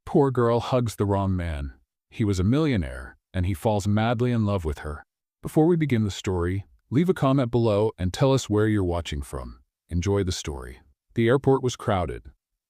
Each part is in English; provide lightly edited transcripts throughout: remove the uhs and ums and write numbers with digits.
Poor girl hugs the wrong man. He was a millionaire, and he falls madly in love with her. Before we begin the story, leave a comment below and tell us where you're watching from. Enjoy the story. The airport was crowded.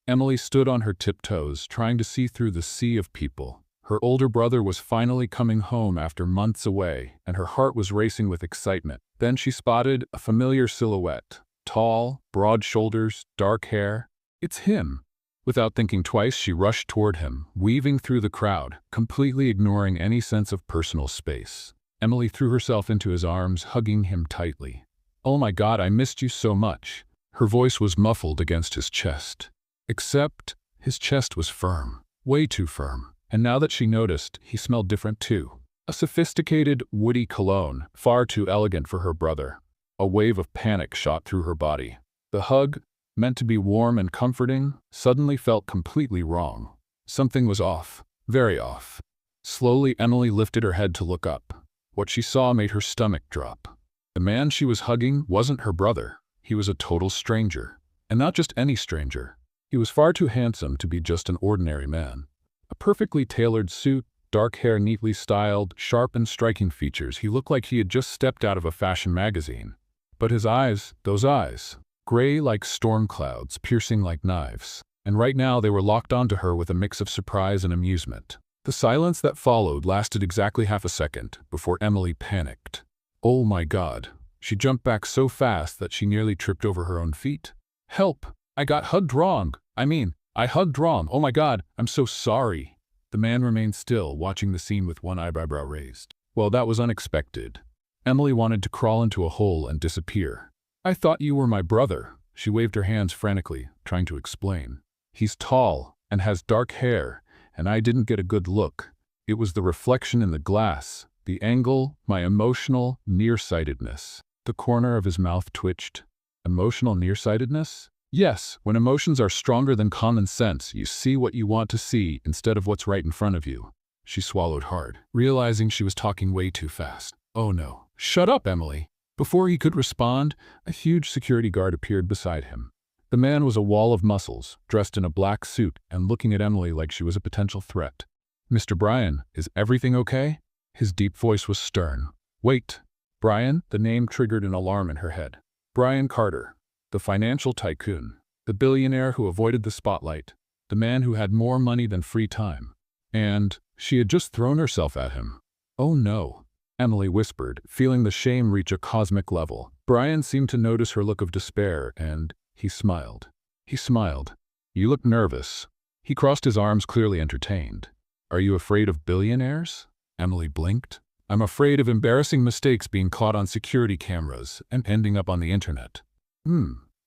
Emily stood on her tiptoes, trying to see through the sea of people. Her older brother was finally coming home after months away, and her heart was racing with excitement. Then she spotted a familiar silhouette. Tall, broad shoulders, dark hair. It's him. Without thinking twice, she rushed toward him, weaving through the crowd, completely ignoring any sense of personal space. Emily threw herself into his arms, hugging him tightly. "Oh my God, I missed you so much." Her voice was muffled against his chest. Except his chest was firm, way too firm. And now that she noticed, he smelled different too. A sophisticated, woody cologne, far too elegant for her brother. A wave of panic shot through her body. The hug, meant to be warm and comforting, suddenly felt completely wrong. Something was off, very off. Slowly, Emily lifted her head to look up. What she saw made her stomach drop. The man she was hugging wasn't her brother. He was a total stranger. And not just any stranger. He was far too handsome to be just an ordinary man. A perfectly tailored suit, dark hair neatly styled, sharp and striking features. He looked like he had just stepped out of a fashion magazine. But his eyes, those eyes, gray like storm clouds, piercing like knives. And right now they were locked onto her with a mix of surprise and amusement. The silence that followed lasted exactly half a second before Emily panicked. Oh my God. She jumped back so fast that she nearly tripped over her own feet. "Help! I got hugged wrong. I hugged wrong. Oh my God, I'm so sorry." The man remained still, watching the scene with one eyebrow raised. Well, that was unexpected. Emily wanted to crawl into a hole and disappear. "I thought you were my brother." She waved her hands frantically, trying to explain. "He's tall and has dark hair, and I didn't get a good look. It was the reflection in the glass, the angle, my emotional nearsightedness." The corner of his mouth twitched. Emotional nearsightedness? Yes, when emotions are stronger than common sense, you see what you want to see instead of what's right in front of you. She swallowed hard, realizing she was talking way too fast. Oh no. "Shut up, Emily." Before he could respond, a huge security guard appeared beside him. The man was a wall of muscles, dressed in a black suit and looking at Emily like she was a potential threat. "Mr. Bryan, is everything okay?" His deep voice was stern. "Wait." Bryan, the name triggered an alarm in her head. Bryan Carter. The financial tycoon, the billionaire who avoided the spotlight, the man who had more money than free time. And she had just thrown herself at him. "Oh no," Emily whispered, feeling the shame reach a cosmic level. Bryan seemed to notice her look of despair, and he smiled. He smiled. "You look nervous." He crossed his arms, clearly entertained. "Are you afraid of billionaires?" Emily blinked. "I'm afraid of embarrassing mistakes being caught on security cameras and ending up on the internet."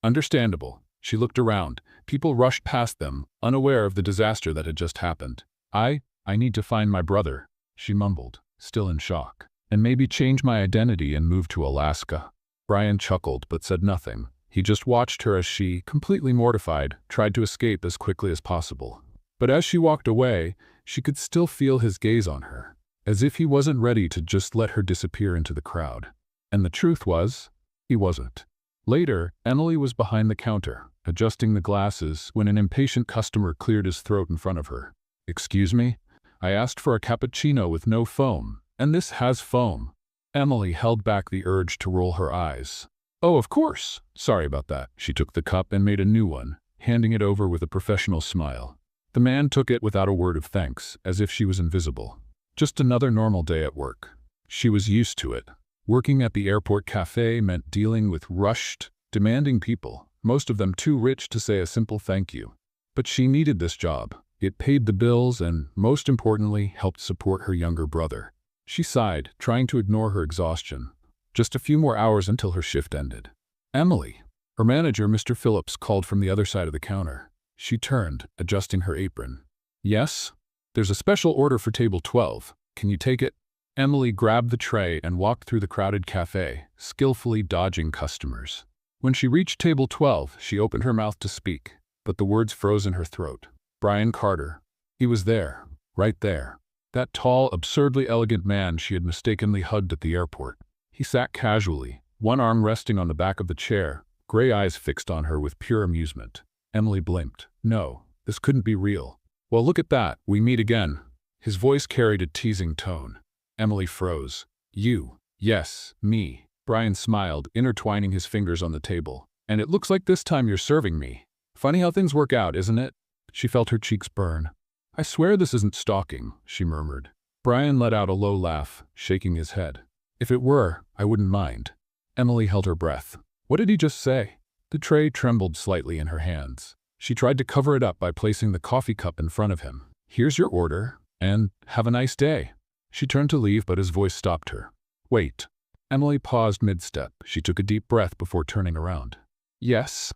Understandable. She looked around. People rushed past them, unaware of the disaster that had just happened. I need to find my brother," she mumbled, still in shock. "And maybe change my identity and move to Alaska." Bryan chuckled but said nothing. He just watched her as she, completely mortified, tried to escape as quickly as possible. But as she walked away, she could still feel his gaze on her, as if he wasn't ready to just let her disappear into the crowd. And the truth was, he wasn't. Later, Emily was behind the counter, adjusting the glasses, when an impatient customer cleared his throat in front of her. "Excuse me? I asked for a cappuccino with no foam, and this has foam." Emily held back the urge to roll her eyes. "Oh, of course. Sorry about that." She took the cup and made a new one, handing it over with a professional smile. The man took it without a word of thanks, as if she was invisible. Just another normal day at work. She was used to it. Working at the airport cafe meant dealing with rushed, demanding people, most of them too rich to say a simple thank you. But she needed this job. It paid the bills and, most importantly, helped support her younger brother. She sighed, trying to ignore her exhaustion. Just a few more hours until her shift ended. "Emily." Her manager, Mr. Phillips, called from the other side of the counter. She turned, adjusting her apron. "Yes? There's a special order for table 12. Can you take it?" Emily grabbed the tray and walked through the crowded cafe, skillfully dodging customers. When she reached table 12, she opened her mouth to speak, but the words froze in her throat. Bryan Carter. He was there, right there. That tall, absurdly elegant man she had mistakenly hugged at the airport. He sat casually, one arm resting on the back of the chair, gray eyes fixed on her with pure amusement. Emily blinked. No, this couldn't be real. Well, look at that. We meet again. His voice carried a teasing tone. Emily froze. You. Yes, me. Brian smiled, intertwining his fingers on the table. And it looks like this time you're serving me. Funny how things work out, isn't it? She felt her cheeks burn. I swear this isn't stalking, she murmured. Brian let out a low laugh, shaking his head. If it were, I wouldn't mind. Emily held her breath. What did he just say? The tray trembled slightly in her hands. She tried to cover it up by placing the coffee cup in front of him. Here's your order, and have a nice day. She turned to leave, but his voice stopped her. Wait. Emily paused mid-step. She took a deep breath before turning around. Yes?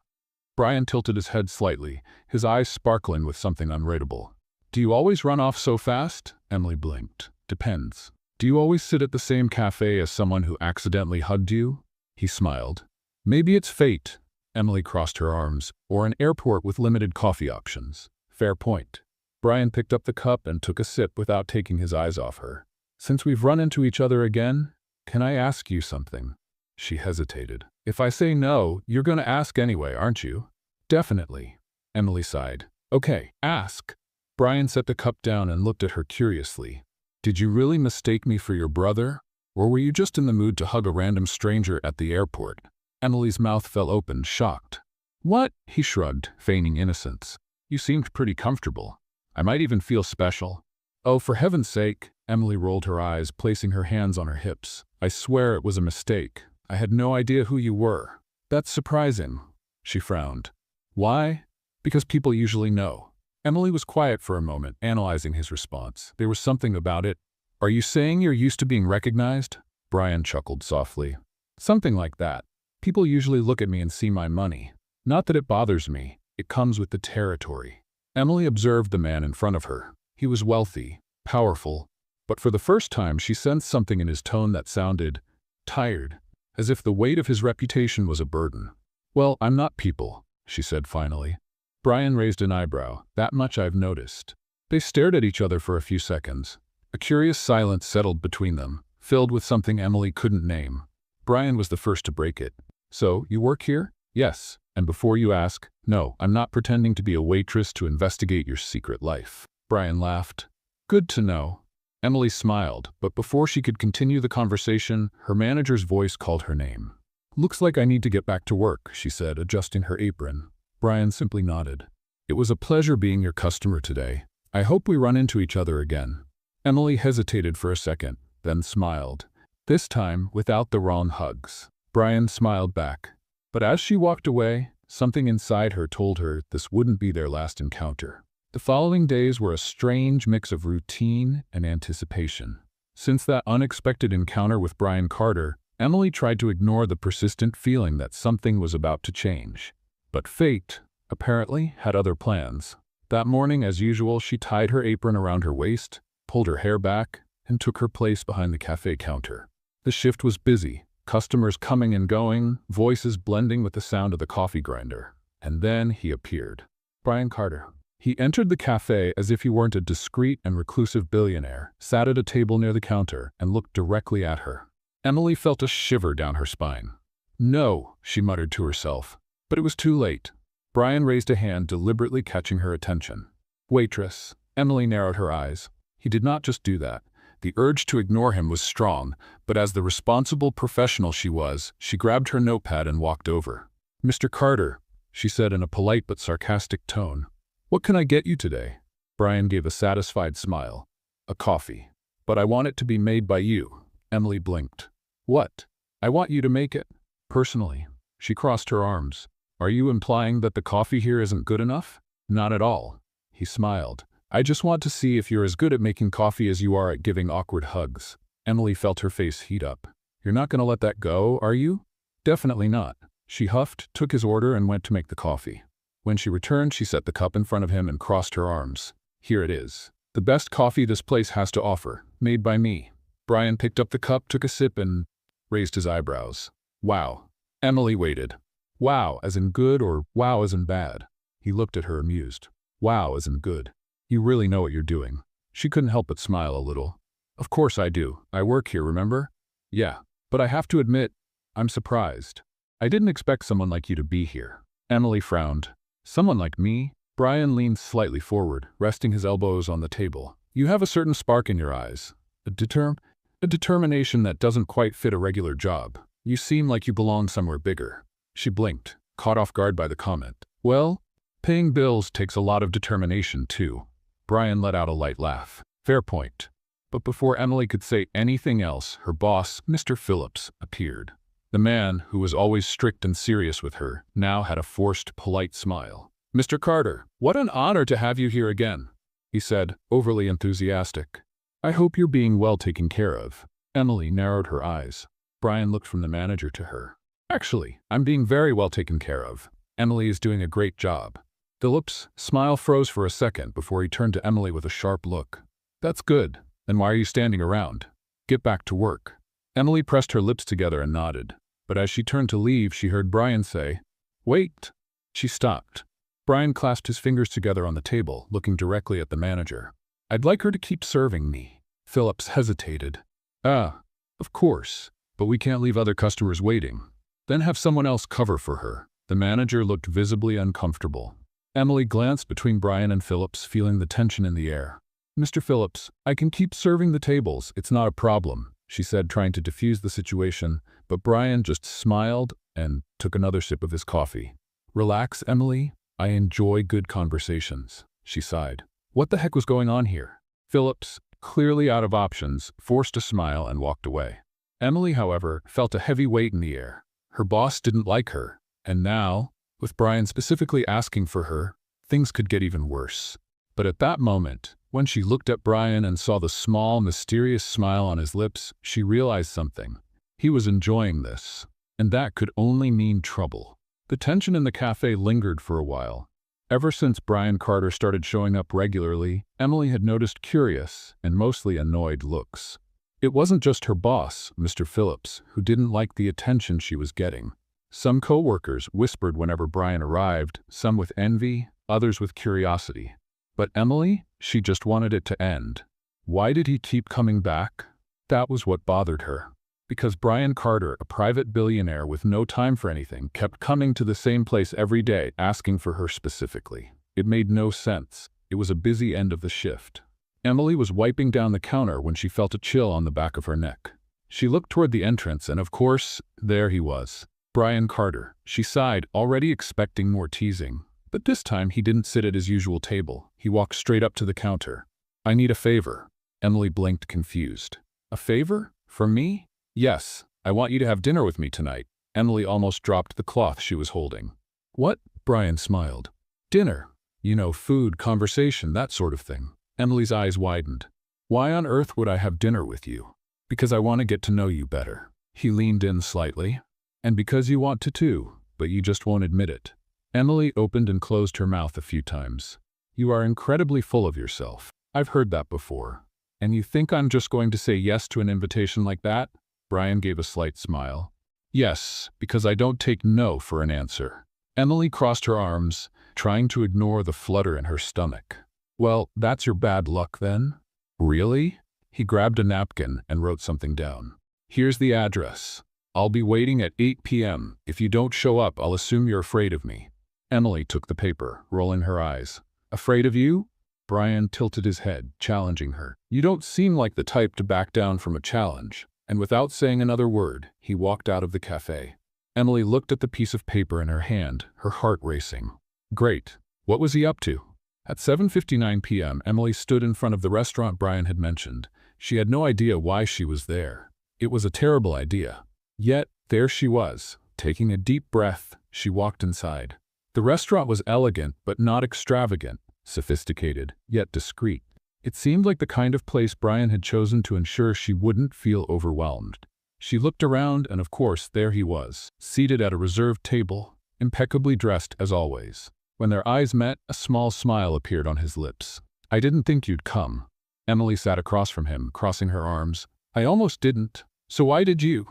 Brian tilted his head slightly, his eyes sparkling with something unreadable. Do you always run off so fast? Emily blinked. Depends. Do you always sit at the same cafe as someone who accidentally hugged you? He smiled. Maybe it's fate. Emily crossed her arms. Or an airport with limited coffee options. Fair point. Brian picked up the cup and took a sip without taking his eyes off her. Since we've run into each other again, can I ask you something? She hesitated. If I say no, you're going to ask anyway, aren't you? Definitely. Emily sighed. Okay, ask. Brian set the cup down and looked at her curiously. Did you really mistake me for your brother? Or were you just in the mood to hug a random stranger at the airport? Emily's mouth fell open, shocked. What? He shrugged, feigning innocence. You seemed pretty comfortable. I might even feel special. Oh, for heaven's sake, Emily rolled her eyes, placing her hands on her hips. I swear it was a mistake. I had no idea who you were. That's surprising. She frowned. Why? Because people usually know. Emily was quiet for a moment, analyzing his response. There was something about it. Are you saying you're used to being recognized? Brian chuckled softly. Something like that. People usually look at me and see my money. Not that it bothers me. It comes with the territory. Emily observed the man in front of her. He was wealthy, powerful, but for the first time she sensed something in his tone that sounded tired, as if the weight of his reputation was a burden. Well, I'm not people, she said finally. Brian raised an eyebrow. That much I've noticed. They stared at each other for a few seconds. A curious silence settled between them, filled with something Emily couldn't name. Brian was the first to break it. So, you work here? Yes. And before you ask, no, I'm not pretending to be a waitress to investigate your secret life. Brian laughed. Good to know. Emily smiled, but before she could continue the conversation, her manager's voice called her name. Looks like I need to get back to work, she said, adjusting her apron. Brian simply nodded. It was a pleasure being your customer today. I hope we run into each other again. Emily hesitated for a second, then smiled. This time, without the wrong hugs. Brian smiled back. But as she walked away, something inside her told her this wouldn't be their last encounter. The following days were a strange mix of routine and anticipation. Since that unexpected encounter with Brian Carter, Emily tried to ignore the persistent feeling that something was about to change. But fate, apparently, had other plans. That morning, as usual, she tied her apron around her waist, pulled her hair back, and took her place behind the cafe counter. The shift was busy, customers coming and going, voices blending with the sound of the coffee grinder. And then he appeared. Brian Carter. He entered the cafe as if he weren't a discreet and reclusive billionaire, sat at a table near the counter, and looked directly at her. Emily felt a shiver down her spine. No, she muttered to herself. But it was too late. Brian raised a hand, deliberately catching her attention. Waitress. Emily narrowed her eyes. He did not just do that. The urge to ignore him was strong, but as the responsible professional she was, she grabbed her notepad and walked over. Mr. Carter, she said in a polite but sarcastic tone. What can I get you today? Brian gave a satisfied smile. A coffee. But I want it to be made by you. Emily blinked. What? I want you to make it. Personally. She crossed her arms. Are you implying that the coffee here isn't good enough? Not at all. He smiled. I just want to see if you're as good at making coffee as you are at giving awkward hugs. Emily felt her face heat up. You're not going to let that go, are you? Definitely not. She huffed, took his order, and went to make the coffee. When she returned, she set the cup in front of him and crossed her arms. Here it is. The best coffee this place has to offer, made by me. Brian picked up the cup, took a sip, and raised his eyebrows. Wow. Emily waited. Wow as in good or wow as in bad? He looked at her amused. Wow as in good. You really know what you're doing. She couldn't help but smile a little. Of course I do. I work here, remember? Yeah. But I have to admit, I'm surprised. I didn't expect someone like you to be here. Emily frowned. Someone like me? Brian leaned slightly forward, resting his elbows on the table. You have a certain spark in your eyes. A determination that doesn't quite fit a regular job. You seem like you belong somewhere bigger. She blinked, caught off guard by the comment. Well, paying bills takes a lot of determination, too. Brian let out a light laugh. Fair point. But before Emily could say anything else, her boss, Mr. Phillips, appeared. The man, who was always strict and serious with her, now had a forced, polite smile. Mr. Carter, what an honor to have you here again, he said, overly enthusiastic. I hope you're being well taken care of. Emily narrowed her eyes. Brian looked from the manager to her. Actually, I'm being very well taken care of. Emily is doing a great job. Phillips' smile froze for a second before he turned to Emily with a sharp look. That's good. Then why are you standing around? Get back to work. Emily pressed her lips together and nodded. But as she turned to leave, she heard Brian say, Wait. She stopped. Brian clasped his fingers together on the table, looking directly at the manager. I'd like her to keep serving me. Phillips hesitated. Ah, of course. But we can't leave other customers waiting. Then have someone else cover for her. The manager looked visibly uncomfortable. Emily glanced between Brian and Phillips, feeling the tension in the air. Mr. Phillips, I can keep serving the tables. It's not a problem, she said, trying to defuse the situation, but Brian just smiled and took another sip of his coffee. Relax, Emily. I enjoy good conversations, she sighed. What the heck was going on here? Phillips, clearly out of options, forced a smile and walked away. Emily, however, felt a heavy weight in the air. Her boss didn't like her, and now, with Brian specifically asking for her, things could get even worse. But at that moment, when she looked at Brian and saw the small, mysterious smile on his lips, she realized something. He was enjoying this, and that could only mean trouble. The tension in the cafe lingered for a while. Ever since Brian Carter started showing up regularly, Emily had noticed curious and mostly annoyed looks. It wasn't just her boss, Mr. Phillips, who didn't like the attention she was getting. Some co-workers whispered whenever Brian arrived, some with envy, others with curiosity. But Emily, she just wanted it to end. Why did he keep coming back? That was what bothered her. Because Brian Carter, a private billionaire with no time for anything, kept coming to the same place every day, asking for her specifically. It made no sense. It was a busy end of the shift. Emily was wiping down the counter when she felt a chill on the back of her neck. She looked toward the entrance, and of course, there he was. Brian Carter. She sighed, already expecting more teasing. But this time he didn't sit at his usual table. He walked straight up to the counter. I need a favor. Emily blinked, confused. A favor? From me? Yes, I want you to have dinner with me tonight. Emily almost dropped the cloth she was holding. What? Brian smiled. Dinner. You know, food, conversation, that sort of thing. Emily's eyes widened. Why on earth would I have dinner with you? Because I want to get to know you better. He leaned in slightly. And because you want to too, but you just won't admit it. Emily opened and closed her mouth a few times. You are incredibly full of yourself. I've heard that before. And you think I'm just going to say yes to an invitation like that? Brian gave a slight smile. Yes, because I don't take no for an answer. Emily crossed her arms, trying to ignore the flutter in her stomach. Well, that's your bad luck then? Really? He grabbed a napkin and wrote something down. Here's the address. I'll be waiting at 8 p.m. If you don't show up, I'll assume you're afraid of me. Emily took the paper, rolling her eyes. Afraid of you? Brian tilted his head, challenging her. You don't seem like the type to back down from a challenge. And without saying another word, he walked out of the cafe. Emily looked at the piece of paper in her hand, her heart racing. Great. What was he up to? At 7:59 p.m., Emily stood in front of the restaurant Brian had mentioned. She had no idea why she was there. It was a terrible idea. Yet, there she was. Taking a deep breath, she walked inside. The restaurant was elegant, but not extravagant, sophisticated, yet discreet. It seemed like the kind of place Brian had chosen to ensure she wouldn't feel overwhelmed. She looked around, and of course, there he was, seated at a reserved table, impeccably dressed as always. When their eyes met, a small smile appeared on his lips. I didn't think you'd come. Emily sat across from him, crossing her arms. I almost didn't. So why did you?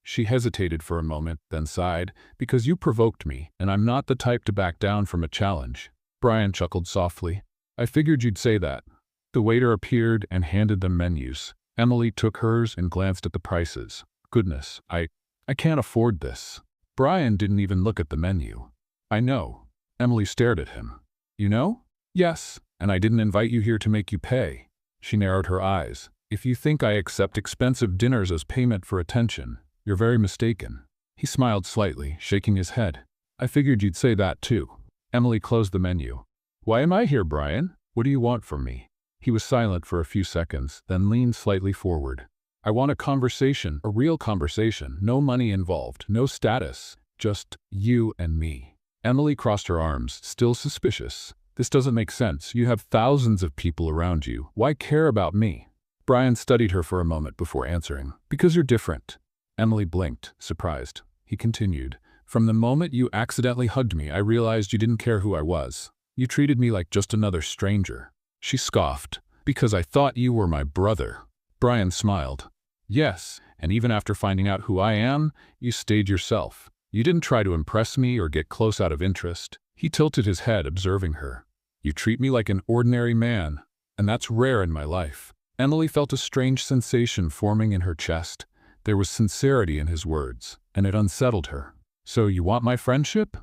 She hesitated for a moment, then sighed, because you provoked me, and I'm not the type to back down from a challenge. Brian chuckled softly. I figured you'd say that. The waiter appeared and handed them menus. Emily took hers and glanced at the prices. Goodness, I can't afford this. Brian didn't even look at the menu. I know. Emily stared at him. You know? Yes, and I didn't invite you here to make you pay. She narrowed her eyes. If you think I accept expensive dinners as payment for attention, you're very mistaken. He smiled slightly, shaking his head. I figured you'd say that too. Emily closed the menu. Why am I here, Brian? What do you want from me? He was silent for a few seconds, then leaned slightly forward. I want a conversation, a real conversation, no money involved, no status, just you and me. Emily crossed her arms, still suspicious. This doesn't make sense. You have thousands of people around you. Why care about me? Brian studied her for a moment before answering. Because you're different. Emily blinked, surprised. He continued. From the moment you accidentally hugged me, I realized you didn't care who I was. You treated me like just another stranger. She scoffed. Because I thought you were my brother. Brian smiled. Yes, and even after finding out who I am, you stayed yourself. You didn't try to impress me or get close out of interest. He tilted his head, observing her. You treat me like an ordinary man, and that's rare in my life. Emily felt a strange sensation forming in her chest. There was sincerity in his words, and it unsettled her. So you want my friendship?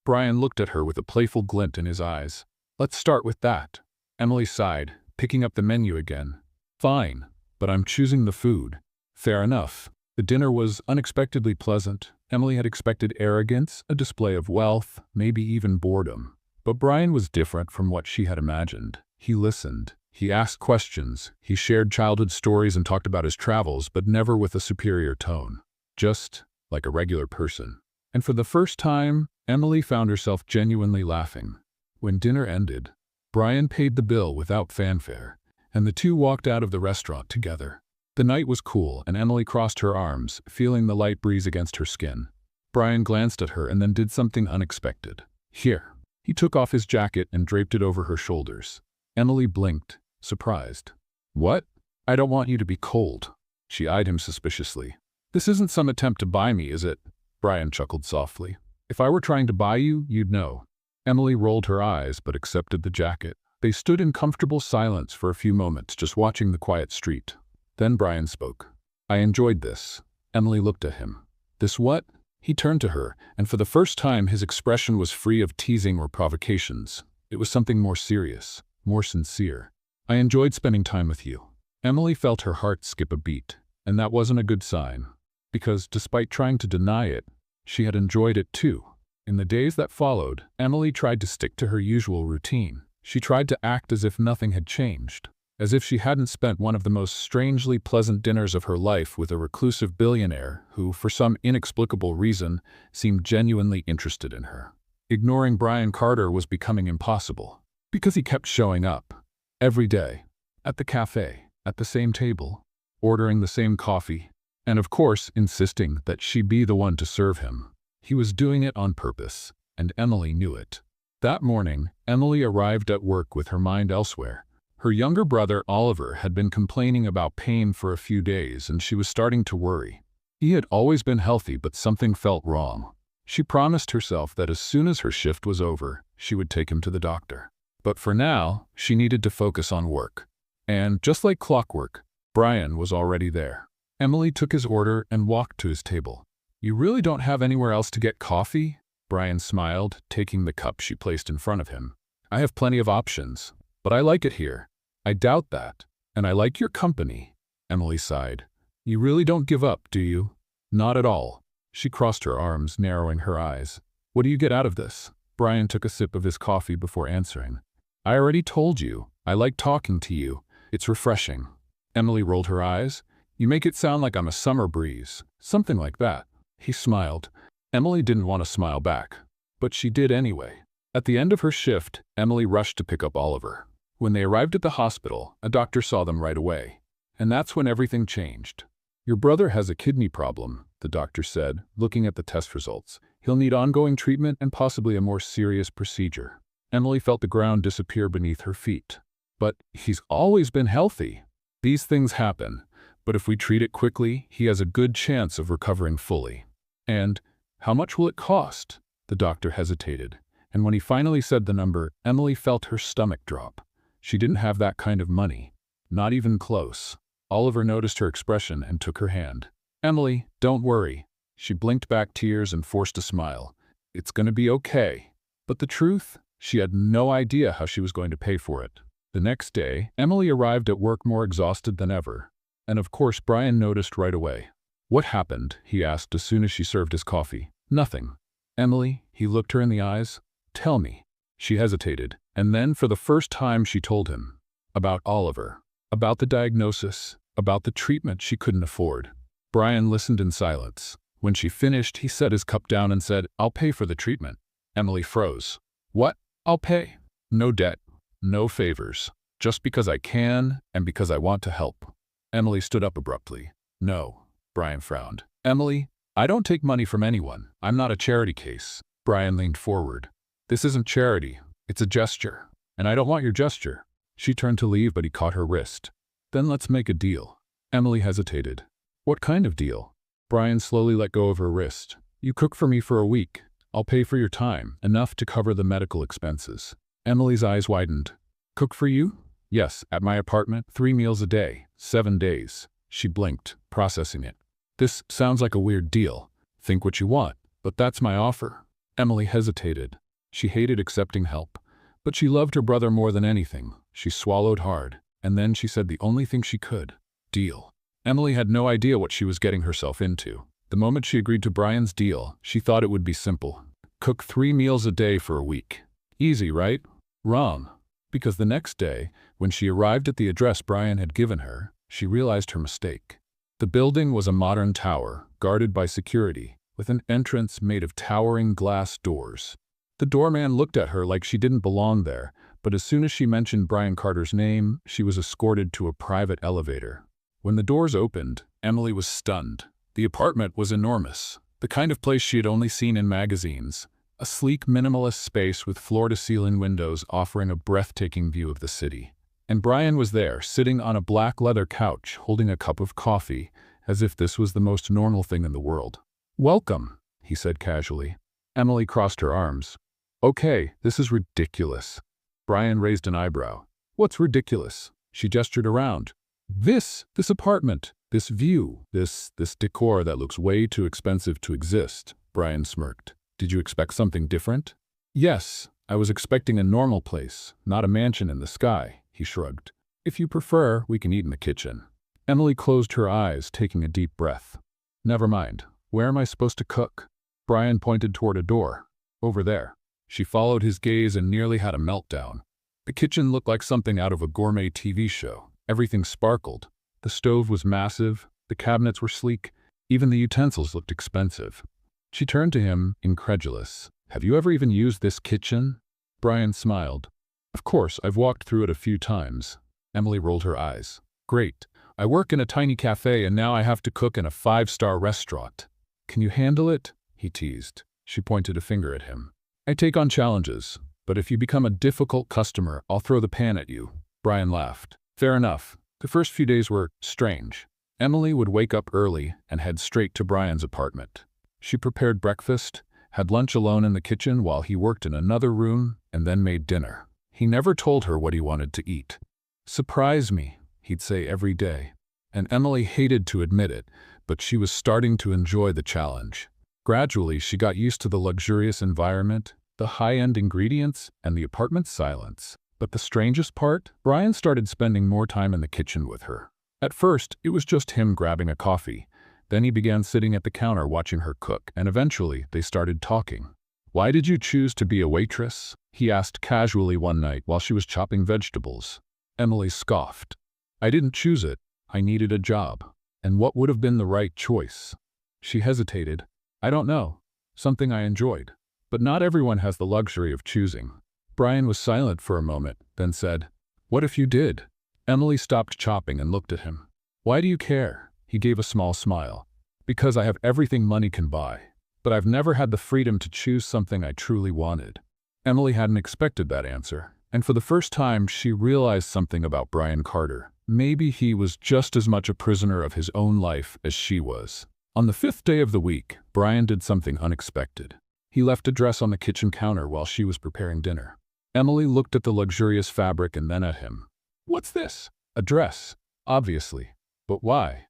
Brian looked at her with a playful glint in his eyes. Let's start with that. Emily sighed, picking up the menu again. Fine, but I'm choosing the food. Fair enough. The dinner was unexpectedly pleasant. Emily had expected arrogance, a display of wealth, maybe even boredom. But Brian was different from what she had imagined. He listened. He asked questions. He shared childhood stories and talked about his travels, but never with a superior tone. Just like a regular person. And for the first time, Emily found herself genuinely laughing. When dinner ended, Brian paid the bill without fanfare, and the two walked out of the restaurant together. The night was cool, and Emily crossed her arms, feeling the light breeze against her skin. Brian glanced at her and then did something unexpected. Here. He took off his jacket and draped it over her shoulders. Emily blinked, surprised. What? I don't want you to be cold. She eyed him suspiciously. This isn't some attempt to buy me, is it? Brian chuckled softly. If I were trying to buy you, you'd know. Emily rolled her eyes but accepted the jacket. They stood in comfortable silence for a few moments, just watching the quiet street. Then Brian spoke. I enjoyed this. Emily looked at him. This what? He turned to her, and for the first time his expression was free of teasing or provocations. It was something more serious, more sincere. I enjoyed spending time with you. Emily felt her heart skip a beat, and that wasn't a good sign. Because, despite trying to deny it, she had enjoyed it too. In the days that followed, Emily tried to stick to her usual routine. She tried to act as if nothing had changed. As if she hadn't spent one of the most strangely pleasant dinners of her life with a reclusive billionaire who, for some inexplicable reason, seemed genuinely interested in her. Ignoring Brian Carter was becoming impossible, because he kept showing up. Every day. At the cafe. At the same table. Ordering the same coffee. And of course, insisting that she be the one to serve him. He was doing it on purpose, and Emily knew it. That morning, Emily arrived at work with her mind elsewhere. Her younger brother, Oliver, had been complaining about pain for a few days, and she was starting to worry. He had always been healthy, but something felt wrong. She promised herself that as soon as her shift was over, she would take him to the doctor. But for now, she needed to focus on work. And, just like clockwork, Brian was already there. Emily took his order and walked to his table. You really don't have anywhere else to get coffee? Brian smiled, taking the cup she placed in front of him. I have plenty of options, but I like it here. I doubt that. And I like your company. Emily sighed. You really don't give up, do you? Not at all. She crossed her arms, narrowing her eyes. What do you get out of this? Brian took a sip of his coffee before answering. I already told you. I like talking to you. It's refreshing. Emily rolled her eyes. You make it sound like I'm a summer breeze. Something like that. He smiled. Emily didn't want to smile back, but she did anyway. At the end of her shift, Emily rushed to pick up Oliver. When they arrived at the hospital, a doctor saw them right away. And that's when everything changed. Your brother has a kidney problem, the doctor said, looking at the test results. He'll need ongoing treatment and possibly a more serious procedure. Emily felt the ground disappear beneath her feet. But he's always been healthy. These things happen, but if we treat it quickly, he has a good chance of recovering fully. And how much will it cost? The doctor hesitated, and when he finally said the number, Emily felt her stomach drop. She didn't have that kind of money. Not even close. Oliver noticed her expression and took her hand. Emily, don't worry. She blinked back tears and forced a smile. It's gonna be okay. But the truth? She had no idea how she was going to pay for it. The next day, Emily arrived at work more exhausted than ever. And of course, Brian noticed right away. "What happened?" he asked as soon as she served his coffee. "Nothing." "Emily," he looked her in the eyes. "Tell me." She hesitated, and then for the first time she told him. About Oliver. About the diagnosis. About the treatment she couldn't afford. Brian listened in silence. When she finished, he set his cup down and said, "I'll pay for the treatment." Emily froze. "What? I'll pay?" "No debt. No favors. Just because I can and because I want to help." Emily stood up abruptly. "No." Brian frowned. "Emily, I don't take money from anyone. I'm not a charity case." Brian leaned forward. "This isn't charity. It's a gesture. And I don't want your gesture." She turned to leave, but he caught her wrist. "Then let's make a deal." Emily hesitated. "What kind of deal?" Brian slowly let go of her wrist. "You cook for me for a week. I'll pay for your time, enough to cover the medical expenses." Emily's eyes widened. "Cook for you?" "Yes, at my apartment, 3 meals a day, 7 days." She blinked, processing it. "This sounds like a weird deal. Think what you want, but that's my offer." Emily hesitated. She hated accepting help, but she loved her brother more than anything. She swallowed hard, and then she said the only thing she could. "Deal." Emily had no idea what she was getting herself into. The moment she agreed to Brian's deal, she thought it would be simple. Cook 3 meals a day for a week. Easy, right? Wrong. Because the next day, when she arrived at the address Brian had given her, she realized her mistake. The building was a modern tower, guarded by security, with an entrance made of towering glass doors. The doorman looked at her like she didn't belong there, but as soon as she mentioned Brian Carter's name, she was escorted to a private elevator. When the doors opened, Emily was stunned. The apartment was enormous, the kind of place she had only seen in magazines. A sleek, minimalist space with floor-to-ceiling windows offering a breathtaking view of the city. And Brian was there, sitting on a black leather couch, holding a cup of coffee, as if this was the most normal thing in the world. "Welcome," he said casually. Emily crossed her arms. "Okay, this is ridiculous." Brian raised an eyebrow. "What's ridiculous?" She gestured around. This apartment, this view, this decor that looks way too expensive to exist." Brian smirked. "Did you expect something different?" "Yes, I was expecting a normal place, not a mansion in the sky," he shrugged. "If you prefer, we can eat in the kitchen." Emily closed her eyes, taking a deep breath. "Never mind. Where am I supposed to cook?" Brian pointed toward a door. "Over there." She followed his gaze and nearly had a meltdown. The kitchen looked like something out of a gourmet TV show. Everything sparkled. The stove was massive, the cabinets were sleek, even the utensils looked expensive. She turned to him, incredulous. "Have you ever even used this kitchen?" Brian smiled. "Of course, I've walked through it a few times." Emily rolled her eyes. "Great. I work in a tiny cafe and now I have to cook in a 5-star restaurant." "Can you handle it?" he teased. She pointed a finger at him. "I take on challenges, but if you become a difficult customer, I'll throw the pan at you." Brian laughed. "Fair enough." The first few days were strange. Emily would wake up early and head straight to Brian's apartment. She prepared breakfast, had lunch alone in the kitchen while he worked in another room, and then made dinner. He never told her what he wanted to eat. "Surprise me," he'd say every day. And Emily hated to admit it, but she was starting to enjoy the challenge. Gradually, she got used to the luxurious environment, the high-end ingredients, and the apartment's silence. But the strangest part? Brian started spending more time in the kitchen with her. At first, it was just him grabbing a coffee. Then he began sitting at the counter watching her cook, and eventually they started talking. "Why did you choose to be a waitress?" he asked casually one night while she was chopping vegetables. Emily scoffed. "I didn't choose it. I needed a job. And what would have been the right choice?" She hesitated. "I don't know. Something I enjoyed. But not everyone has the luxury of choosing." Brian was silent for a moment, then said, "What if you did?" Emily stopped chopping and looked at him. "Why do you care?" He gave a small smile. "Because I have everything money can buy. But I've never had the freedom to choose something I truly wanted." Emily hadn't expected that answer, and for the first time she realized something about Brian Carter. Maybe he was just as much a prisoner of his own life as she was. On the 5th day of the week, Brian did something unexpected. He left a dress on the kitchen counter while she was preparing dinner. Emily looked at the luxurious fabric and then at him. "What's this?" "A dress. Obviously. But why?"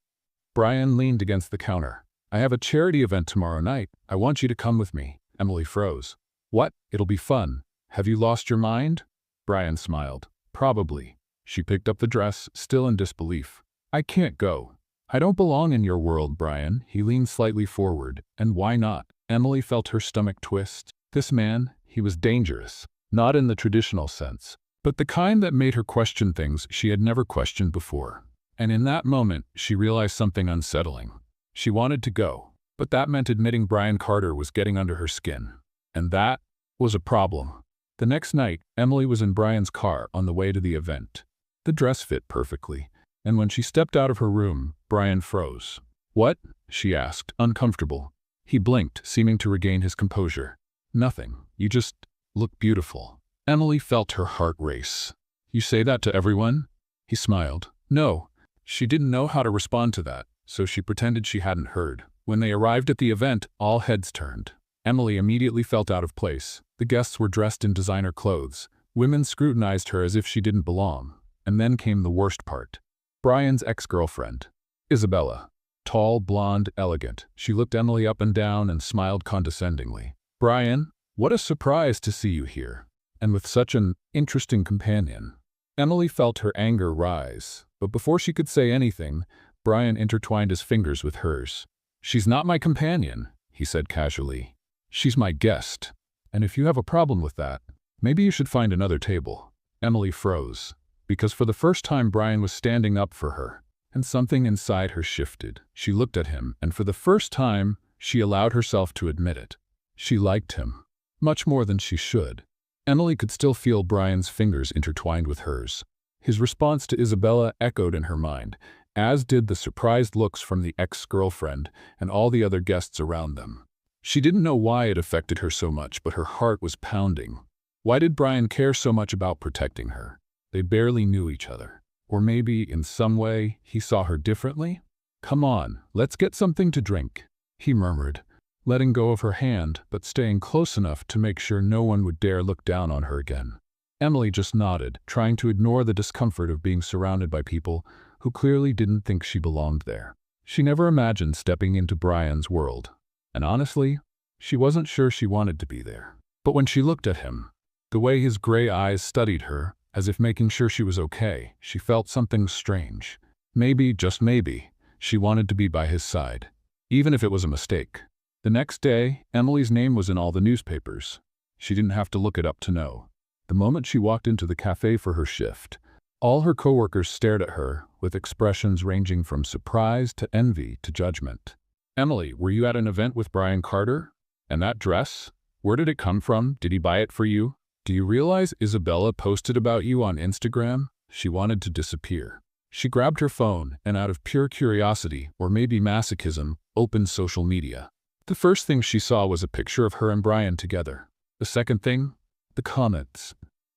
Brian leaned against the counter. "I have a charity event tomorrow night. I want you to come with me." Emily froze. "What? It'll be fun." Have you lost your mind? Brian smiled. Probably. She picked up the dress, still in disbelief. I can't go. I don't belong in your world, Brian. He leaned slightly forward. And why not? Emily felt her stomach twist. This man, he was dangerous. Not in the traditional sense, but the kind that made her question things she had never questioned before. And in that moment, she realized something unsettling. She wanted to go, but that meant admitting Brian Carter was getting under her skin. And that was a problem. The next night, Emily was in Brian's car on the way to the event. The dress fit perfectly, and when she stepped out of her room, Brian froze. What? She asked, uncomfortable. He blinked, seeming to regain his composure. Nothing. You just look beautiful. Emily felt her heart race. You say that to everyone? He smiled. No. She didn't know how to respond to that, so she pretended she hadn't heard. When they arrived at the event, all heads turned. Emily immediately felt out of place. The guests were dressed in designer clothes. Women scrutinized her as if she didn't belong. And then came the worst part. Brian's ex-girlfriend, Isabella. Tall, blonde, elegant. She looked Emily up and down and smiled condescendingly. Brian, what a surprise to see you here. And with such an interesting companion. Emily felt her anger rise, but before she could say anything, Brian intertwined his fingers with hers. She's not my companion, he said casually. She's my guest. And if you have a problem with that, maybe you should find another table. Emily froze, because for the first time Brian was standing up for her, and something inside her shifted. She looked at him, and for the first time, she allowed herself to admit it. She liked him, much more than she should. Emily could still feel Brian's fingers intertwined with hers. His response to Isabella echoed in her mind, as did the surprised looks from the ex-girlfriend and all the other guests around them. She didn't know why it affected her so much, but her heart was pounding. Why did Brian care so much about protecting her? They barely knew each other. Or maybe, in some way, he saw her differently? Come on, let's get something to drink, he murmured, letting go of her hand, but staying close enough to make sure no one would dare look down on her again. Emily just nodded, trying to ignore the discomfort of being surrounded by people who clearly didn't think she belonged there. She never imagined stepping into Brian's world, and honestly, she wasn't sure she wanted to be there. But when she looked at him, the way his gray eyes studied her, as if making sure she was okay, she felt something strange. Maybe, just maybe, she wanted to be by his side, even if it was a mistake. The next day, Emily's name was in all the newspapers. She didn't have to look it up to know. The moment she walked into the cafe for her shift, all her coworkers stared at her with expressions ranging from surprise to envy to judgment. Emily, were you at an event with Brian Carter? And that dress? Where did it come from? Did he buy it for you? Do you realize Isabella posted about you on Instagram? She wanted to disappear. She grabbed her phone and, out of pure curiosity, or maybe masochism, opened social media. The first thing she saw was a picture of her and Brian together. The second thing? The comments.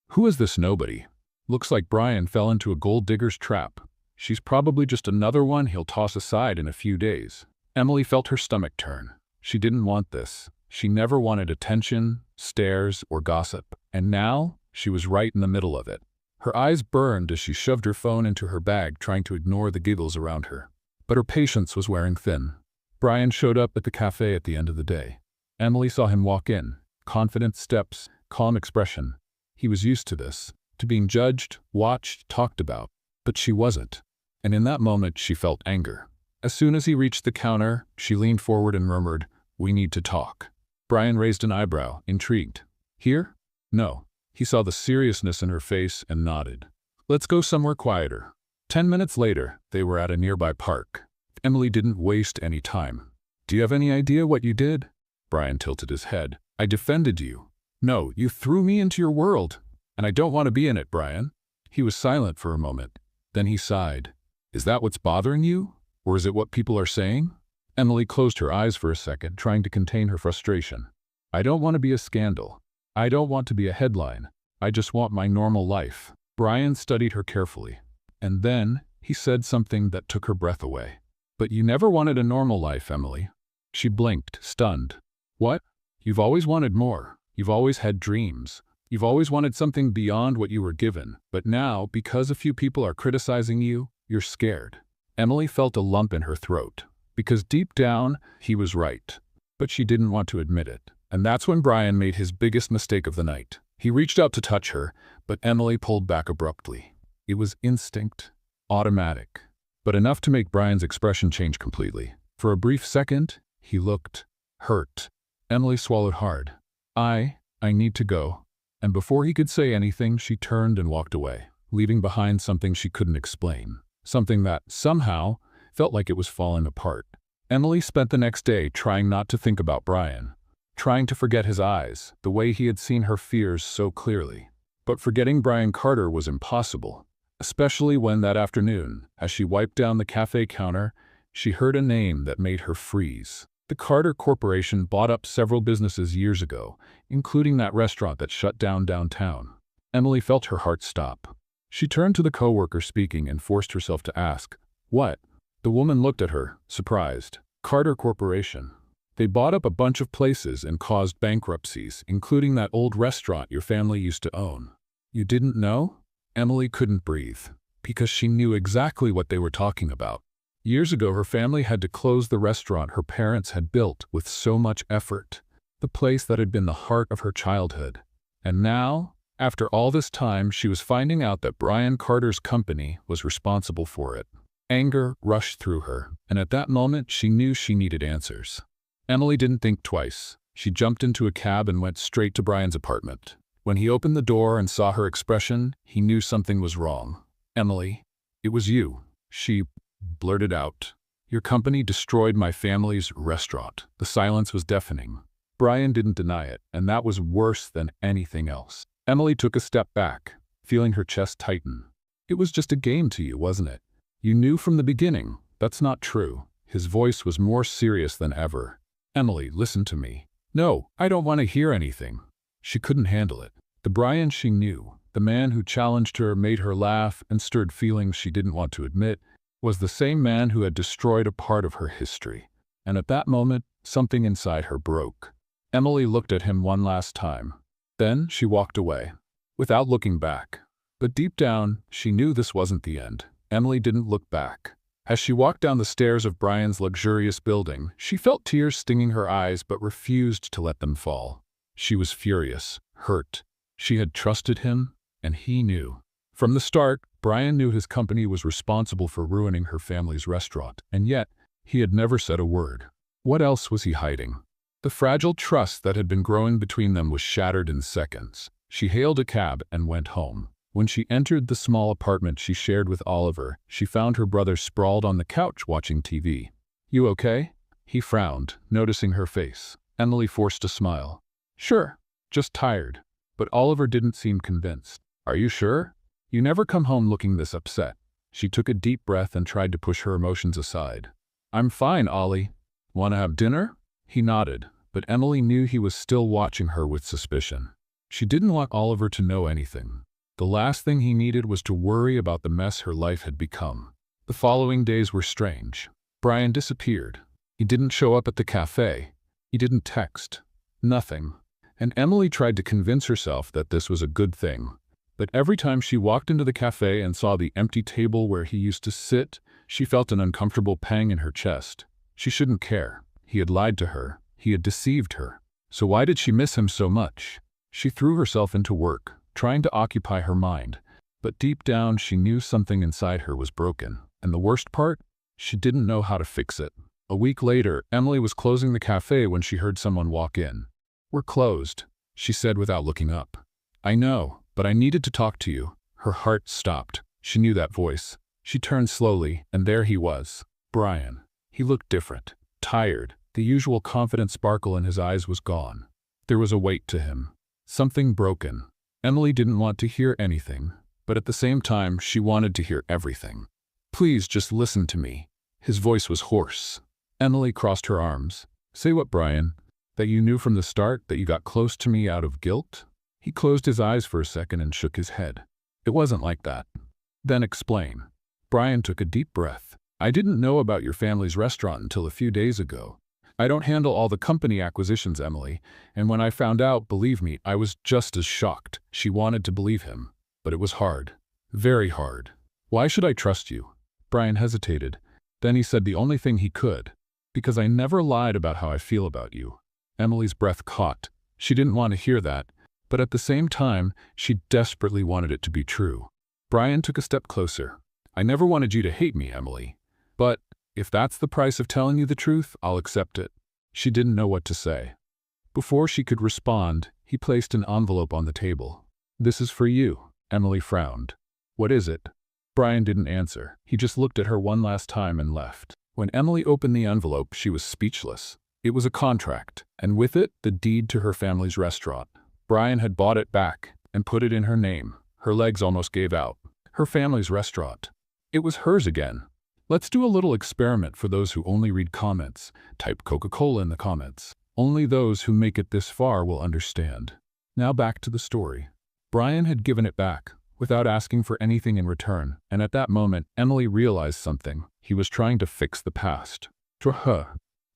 Who is this nobody? Looks like Brian fell into a gold digger's trap. She's probably just another one he'll toss aside in a few days. Emily felt her stomach turn. She didn't want this. She never wanted attention, stares, or gossip. And now, she was right in the middle of it. Her eyes burned as she shoved her phone into her bag, trying to ignore the giggles around her. But her patience was wearing thin. Brian showed up at the cafe at the end of the day. Emily saw him walk in. Confident steps, calm expression. He was used to this, to being judged, watched, talked about. But she wasn't. And in that moment, she felt anger. As soon as he reached the counter, she leaned forward and murmured, "We need to talk." Brian raised an eyebrow, intrigued. Here? No. He saw the seriousness in her face and nodded. Let's go somewhere quieter. 10 minutes later, they were at a nearby park. Emily didn't waste any time. Do you have any idea what you did? Brian tilted his head. I defended you. No, you threw me into your world. And I don't want to be in it, Brian. He was silent for a moment. Then he sighed. Is that what's bothering you? Or is it what people are saying? Emily closed her eyes for a second, trying to contain her frustration. I don't want to be a scandal. I don't want to be a headline. I just want my normal life. Brian studied her carefully. And then he said something that took her breath away. But you never wanted a normal life, Emily. She blinked, stunned. What? You've always wanted more. You've always had dreams. You've always wanted something beyond what you were given. But now, because a few people are criticizing you, you're scared. Emily felt a lump in her throat. Because deep down, he was right. But she didn't want to admit it. And that's when Brian made his biggest mistake of the night. He reached out to touch her, but Emily pulled back abruptly. It was instinct, automatic, but enough to make Brian's expression change completely. For a brief second, he looked hurt. Emily swallowed hard. I need to go. And before he could say anything, she turned and walked away, leaving behind something she couldn't explain. Something that, somehow, felt like it was falling apart. Emily spent the next day trying not to think about Brian, trying to forget his eyes, the way he had seen her fears so clearly. But forgetting Brian Carter was impossible, especially when that afternoon, as she wiped down the cafe counter, she heard a name that made her freeze. The Carter Corporation bought up several businesses years ago, including that restaurant that shut down downtown. Emily felt her heart stop. She turned to the coworker speaking and forced herself to ask, "What?" The woman looked at her, surprised. "Carter Corporation. They bought up a bunch of places and caused bankruptcies, including that old restaurant your family used to own." "You didn't know?" Emily couldn't breathe, because she knew exactly what they were talking about. Years ago, her family had to close the restaurant her parents had built with so much effort, the place that had been the heart of her childhood. And now, after all this time, she was finding out that Brian Carter's company was responsible for it. Anger rushed through her, and at that moment she knew she needed answers. Emily didn't think twice. She jumped into a cab and went straight to Brian's apartment. When he opened the door and saw her expression, he knew something was wrong. "Emily, it was you," she blurted out. "Your company destroyed my family's restaurant." The silence was deafening. Brian didn't deny it, and that was worse than anything else. Emily took a step back, feeling her chest tighten. "It was just a game to you, wasn't it? You knew from the beginning." "That's not true." His voice was more serious than ever. "Emily, listen to me." "No, I don't want to hear anything." She couldn't handle it. The Brian she knew, the man who challenged her, made her laugh, and stirred feelings she didn't want to admit, was the same man who had destroyed a part of her history. And at that moment, something inside her broke. Emily looked at him one last time. Then she walked away, without looking back. But deep down, she knew this wasn't the end. Emily didn't look back. As she walked down the stairs of Brian's luxurious building, she felt tears stinging her eyes but refused to let them fall. She was furious, hurt. She had trusted him, and he knew. From the start, Brian knew his company was responsible for ruining her family's restaurant, and yet, he had never said a word. What else was he hiding? The fragile trust that had been growing between them was shattered in seconds. She hailed a cab and went home. When she entered the small apartment she shared with Oliver, she found her brother sprawled on the couch watching TV. "You okay?" He frowned, noticing her face. Emily forced a smile. "Sure, just tired." But Oliver didn't seem convinced. "Are you sure? You never come home looking this upset." She took a deep breath and tried to push her emotions aside. "I'm fine, Ollie. Want to have dinner?" He nodded, but Emily knew he was still watching her with suspicion. She didn't want Oliver to know anything. The last thing he needed was to worry about the mess her life had become. The following days were strange. Brian disappeared. He didn't show up at the cafe. He didn't text. Nothing. And Emily tried to convince herself that this was a good thing. But every time she walked into the cafe and saw the empty table where he used to sit, she felt an uncomfortable pang in her chest. She shouldn't care. He had lied to her. He had deceived her. So why did she miss him so much? She threw herself into work, trying to occupy her mind. But deep down, she knew something inside her was broken. And the worst part? She didn't know how to fix it. A week later, Emily was closing the cafe when she heard someone walk in. "We're closed," she said without looking up. "I know, but I needed to talk to you." Her heart stopped. She knew that voice. She turned slowly, and there he was. Brian. He looked different. Tired. The usual confident sparkle in his eyes was gone. There was a weight to him. Something broken. Emily didn't want to hear anything, but at the same time, she wanted to hear everything. "Please just listen to me." His voice was hoarse. Emily crossed her arms. "Say what, Brian? That you knew from the start that you got close to me out of guilt?" He closed his eyes for a second and shook his head. "It wasn't like that." "Then explain." Brian took a deep breath. "I didn't know about your family's restaurant until a few days ago. I don't handle all the company acquisitions, Emily, and when I found out, believe me, I was just as shocked." She wanted to believe him, but it was hard. Very hard. "Why should I trust you?" Brian hesitated. Then he said the only thing he could. "Because I never lied about how I feel about you." Emily's breath caught. She didn't want to hear that, but at the same time, she desperately wanted it to be true. Brian took a step closer. "I never wanted you to hate me, Emily. But if that's the price of telling you the truth, I'll accept it." She didn't know what to say. Before she could respond, he placed an envelope on the table. "This is for you." Emily frowned. "What is it?" Brian didn't answer. He just looked at her one last time and left. When Emily opened the envelope, she was speechless. It was a contract, and with it, the deed to her family's restaurant. Brian had bought it back and put it in her name. Her legs almost gave out. Her family's restaurant. It was hers again. Let's do a little experiment for those who only read comments. Type Coca-Cola in the comments. Only those who make it this far will understand. Now back to the story. Brian had given it back, without asking for anything in return, and at that moment, Emily realized something. He was trying to fix the past.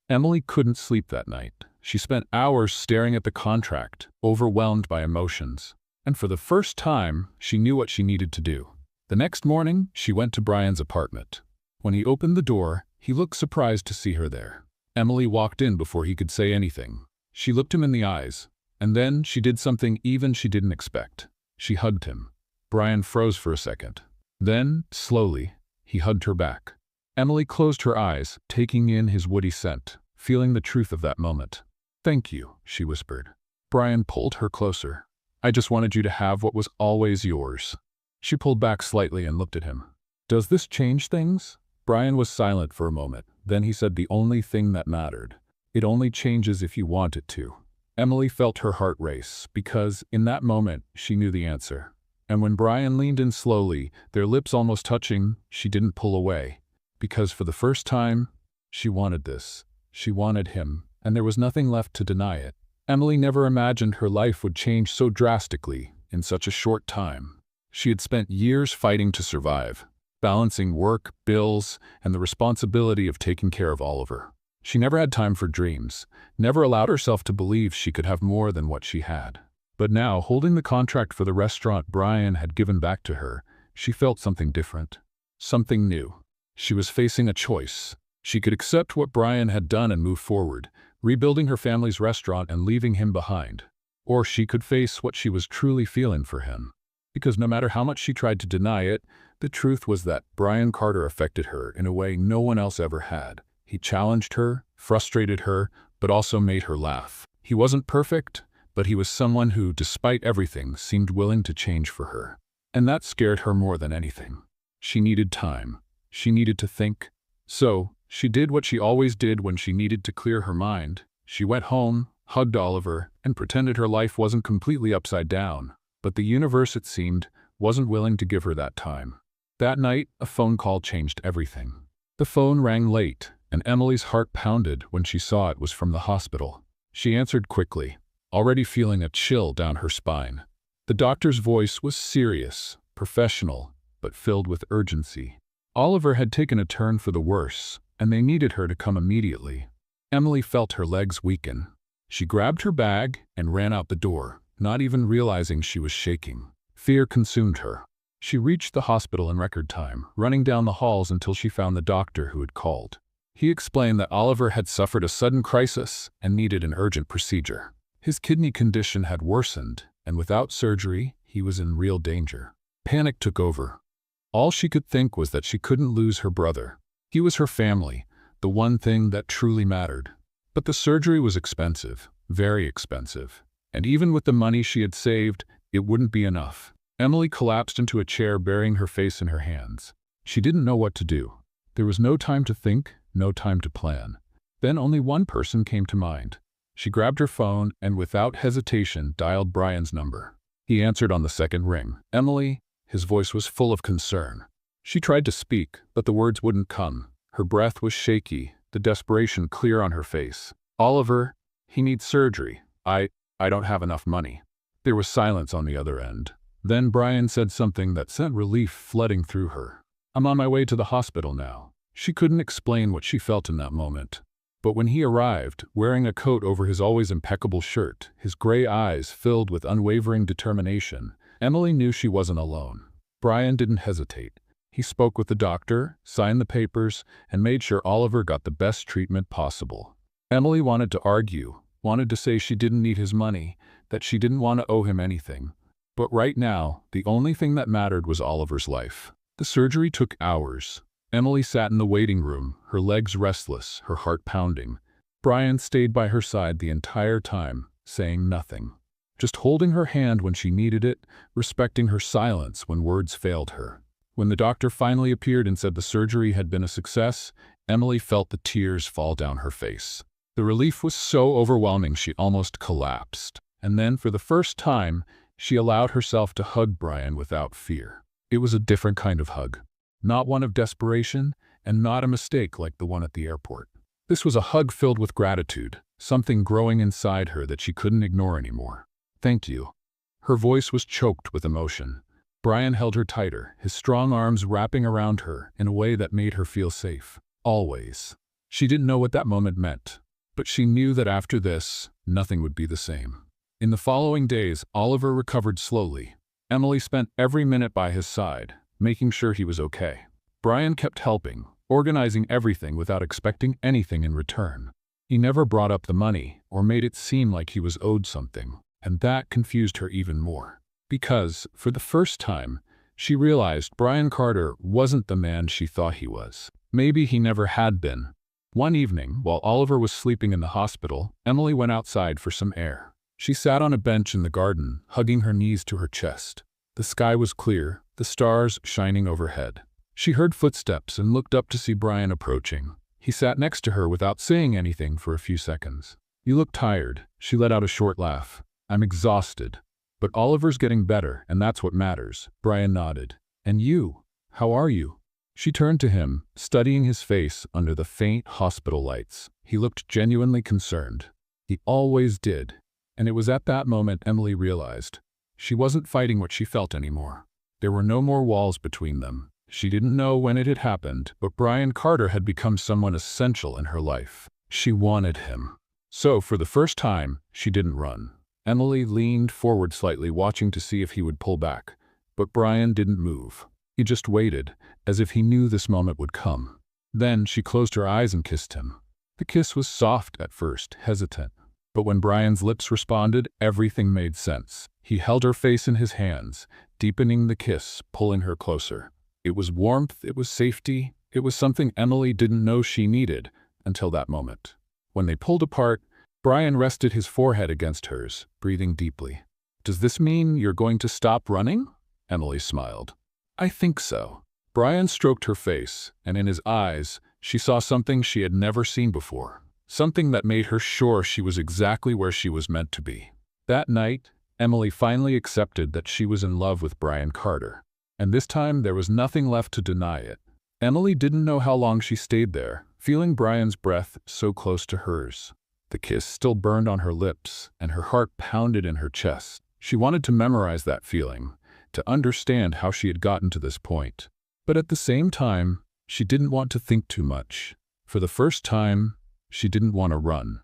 Emily couldn't sleep that night. She spent hours staring at the contract, overwhelmed by emotions. And for the first time, she knew what she needed to do. The next morning, she went to Brian's apartment. When he opened the door, he looked surprised to see her there. Emily walked in before he could say anything. She looked him in the eyes, and then she did something even she didn't expect. She hugged him. Brian froze for a second. Then, slowly, he hugged her back. Emily closed her eyes, taking in his woody scent, feeling the truth of that moment. "Thank you," she whispered. Brian pulled her closer. "I just wanted you to have what was always yours." She pulled back slightly and looked at him. "Does this change things?" Brian was silent for a moment. Then he said the only thing that mattered. "It only changes if you want it to." Emily felt her heart race, because, in that moment, she knew the answer. And when Brian leaned in slowly, their lips almost touching, she didn't pull away. Because for the first time, she wanted this. She wanted him, and there was nothing left to deny it. Emily never imagined her life would change so drastically in such a short time. She had spent years fighting to survive, balancing work, bills, and the responsibility of taking care of Oliver. She never had time for dreams, never allowed herself to believe she could have more than what she had. But now, holding the contract for the restaurant Brian had given back to her, she felt something different, something new. She was facing a choice. She could accept what Brian had done and move forward, rebuilding her family's restaurant and leaving him behind. Or she could face what she was truly feeling for him. Because no matter how much she tried to deny it, the truth was that Brian Carter affected her in a way no one else ever had. He challenged her, frustrated her, but also made her laugh. He wasn't perfect, but he was someone who, despite everything, seemed willing to change for her. And that scared her more than anything. She needed time. She needed to think. So, she did what she always did when she needed to clear her mind. She went home, hugged Oliver, and pretended her life wasn't completely upside down. But the universe, it seemed, wasn't willing to give her that time. That night, a phone call changed everything. The phone rang late, and Emily's heart pounded when she saw it was from the hospital. She answered quickly, already feeling a chill down her spine. The doctor's voice was serious, professional, but filled with urgency. Oliver had taken a turn for the worse, and they needed her to come immediately. Emily felt her legs weaken. She grabbed her bag and ran out the door, not even realizing she was shaking. Fear consumed her. She reached the hospital in record time, running down the halls until she found the doctor who had called. He explained that Oliver had suffered a sudden crisis and needed an urgent procedure. His kidney condition had worsened, and without surgery, he was in real danger. Panic took over. All she could think was that she couldn't lose her brother. He was her family, the one thing that truly mattered. But the surgery was expensive, very expensive. And even with the money she had saved, it wouldn't be enough. Emily collapsed into a chair, burying her face in her hands. She didn't know what to do. There was no time to think, no time to plan. Then only one person came to mind. She grabbed her phone and without hesitation dialed Brian's number. He answered on the second ring. "Emily," his voice was full of concern. She tried to speak, but the words wouldn't come. Her breath was shaky, the desperation clear on her face. "Oliver, he needs surgery. I don't have enough money." There was silence on the other end. Then Brian said something that sent relief flooding through her. "I'm on my way to the hospital now." She couldn't explain what she felt in that moment. But when he arrived, wearing a coat over his always impeccable shirt, his gray eyes filled with unwavering determination, Emily knew she wasn't alone. Brian didn't hesitate. He spoke with the doctor, signed the papers, and made sure Oliver got the best treatment possible. Emily wanted to argue, wanted to say she didn't need his money, that she didn't want to owe him anything. But right now, the only thing that mattered was Oliver's life. The surgery took hours. Emily sat in the waiting room, her legs restless, her heart pounding. Brian stayed by her side the entire time, saying nothing. Just holding her hand when she needed it, respecting her silence when words failed her. When the doctor finally appeared and said the surgery had been a success, Emily felt the tears fall down her face. The relief was so overwhelming she almost collapsed. And then, for the first time, she allowed herself to hug Brian without fear. It was a different kind of hug. Not one of desperation, and not a mistake like the one at the airport. This was a hug filled with gratitude, something growing inside her that she couldn't ignore anymore. "Thank you." Her voice was choked with emotion. Brian held her tighter, his strong arms wrapping around her in a way that made her feel safe. Always. She didn't know what that moment meant, but she knew that after this, nothing would be the same. In the following days, Oliver recovered slowly. Emily spent every minute by his side, making sure he was okay. Brian kept helping, organizing everything without expecting anything in return. He never brought up the money or made it seem like he was owed something, and that confused her even more. Because, for the first time, she realized Brian Carter wasn't the man she thought he was. Maybe he never had been. One evening, while Oliver was sleeping in the hospital, Emily went outside for some air. She sat on a bench in the garden, hugging her knees to her chest. The sky was clear, the stars shining overhead. She heard footsteps and looked up to see Brian approaching. He sat next to her without saying anything for a few seconds. "You look tired." She let out a short laugh. "I'm exhausted. But Oliver's getting better, and that's what matters." Brian nodded. "And you? How are you?" She turned to him, studying his face under the faint hospital lights. He looked genuinely concerned. He always did. And it was at that moment Emily realized she wasn't fighting what she felt anymore. There were no more walls between them. She didn't know when it had happened, but Brian Carter had become someone essential in her life. She wanted him. So, for the first time, she didn't run. Emily leaned forward slightly, watching to see if he would pull back. But Brian didn't move. He just waited, as if he knew this moment would come. Then she closed her eyes and kissed him. The kiss was soft at first, hesitant. But when Brian's lips responded, everything made sense. He held her face in his hands, deepening the kiss, pulling her closer. It was warmth, it was safety, it was something Emily didn't know she needed until that moment. When they pulled apart, Brian rested his forehead against hers, breathing deeply. "Does this mean you're going to stop running?" Emily smiled. "I think so." Brian stroked her face, and in his eyes, she saw something she had never seen before. Something that made her sure she was exactly where she was meant to be. That night, Emily finally accepted that she was in love with Brian Carter. And this time, there was nothing left to deny it. Emily didn't know how long she stayed there, feeling Brian's breath so close to hers. The kiss still burned on her lips, and her heart pounded in her chest. She wanted to memorize that feeling, to understand how she had gotten to this point. But at the same time, she didn't want to think too much. For the first time, she didn't want to run.